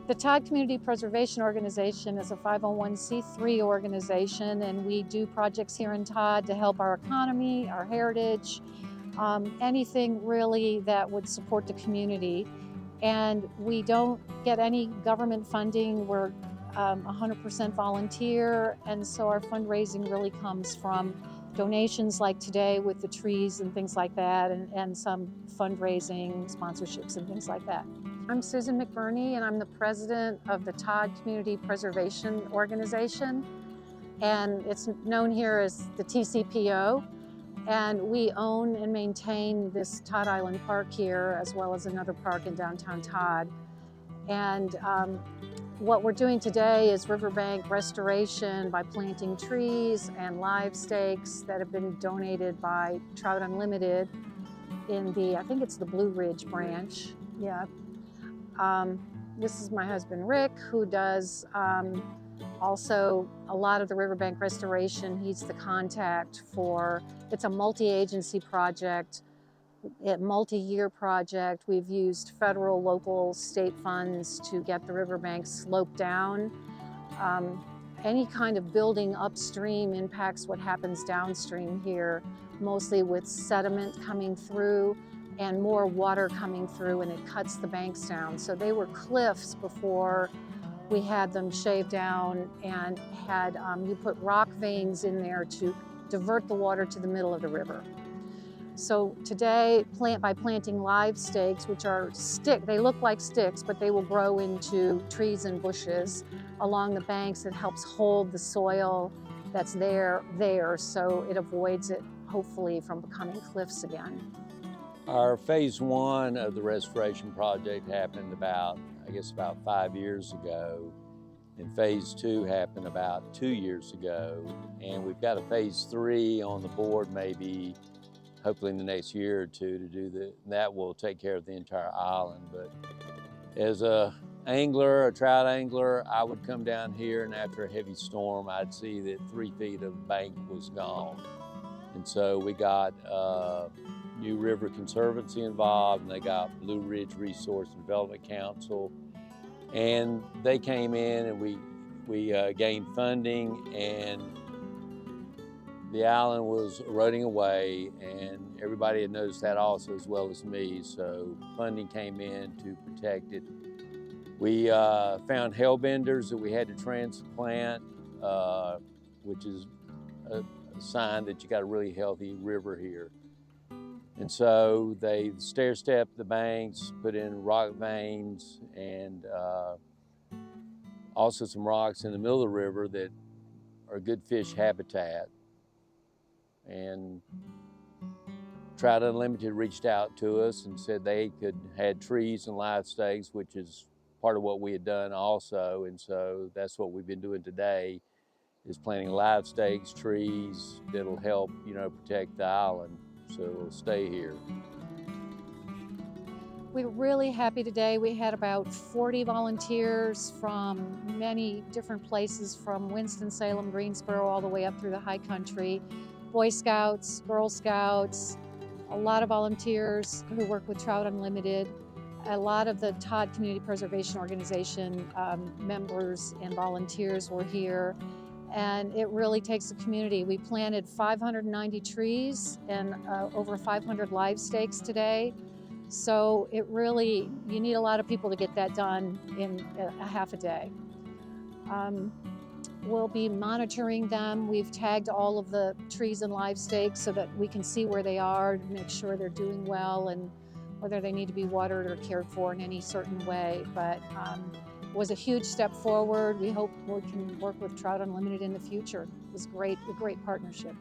The Todd Community Preservation Organization is a 501c3 organization, and we do projects here in Todd to help our economy, our heritage, anything really that would support the community. And we don't get any government funding. We're 100% volunteer, and so our fundraising really comes from donations like today with the trees and things like that, and some fundraising, sponsorships and things like that. I'm Susan McBurney, and I'm the president of the Todd Community Preservation Organization, and it's known here as the TCPO. And we own and maintain this Todd Island Park here, as well as another park in downtown Todd. And what we're doing today is riverbank restoration by planting trees and live stakes that have been donated by Trout Unlimited in the, I think it's the Blue Ridge branch. Yeah. This is my husband Rick, who does also a lot of the riverbank restoration. He's the contact for, it's a multi-agency project, a multi-year project. We've used federal, local, state funds to get the riverbank sloped down. Any kind of building upstream impacts what happens downstream here, mostly with sediment coming through and more water coming through, and it cuts the banks down. So they were cliffs before we had them shaved down, and had you put rock veins in there to divert the water to the middle of the river. So today, by planting live stakes, which are they look like sticks, but they will grow into trees and bushes along the banks. It helps hold the soil that's there, so it avoids it, hopefully, from becoming cliffs again. Our phase one of the restoration project happened about 5 years ago. And phase two happened about 2 years ago. And we've got a phase three on the board, maybe, hopefully in the next year or two, to do that will take care of the entire island. But as a trout angler, I would come down here, and after a heavy storm, I'd see that 3 feet of bank was gone. And so we got New River Conservancy involved, and they got Blue Ridge Resource and Development Council. And they came in, and we gained funding, and the island was eroding away, and everybody had noticed that also, as well as me. So funding came in to protect it. We found hellbenders that we had to transplant, which is a sign that you got a really healthy river here. And so they stair-stepped the banks, put in rock veins, and also some rocks in the middle of the river that are good fish habitat. And Trout Unlimited reached out to us and said they had trees and live stakes, which is part of what we had done also. And so that's what we've been doing today, is planting live stakes, trees that'll help, protect the island, so it'll stay here. We're really happy today. We had about 40 volunteers from many different places, from Winston-Salem, Greensboro, all the way up through the high country. Boy Scouts, Girl Scouts, a lot of volunteers who work with Trout Unlimited. A lot of the Todd Community Preservation Organization members and volunteers were here. And it really takes a community. We planted 590 trees and over 500 live stakes today. So it really, you need a lot of people to get that done in a half a day. We'll be monitoring them. We've tagged all of the trees and live stakes so that we can see where they are, to make sure they're doing well and whether they need to be watered or cared for in any certain way. But was a huge step forward. We hope we can work with Trout Unlimited in the future. It was great, a great partnership.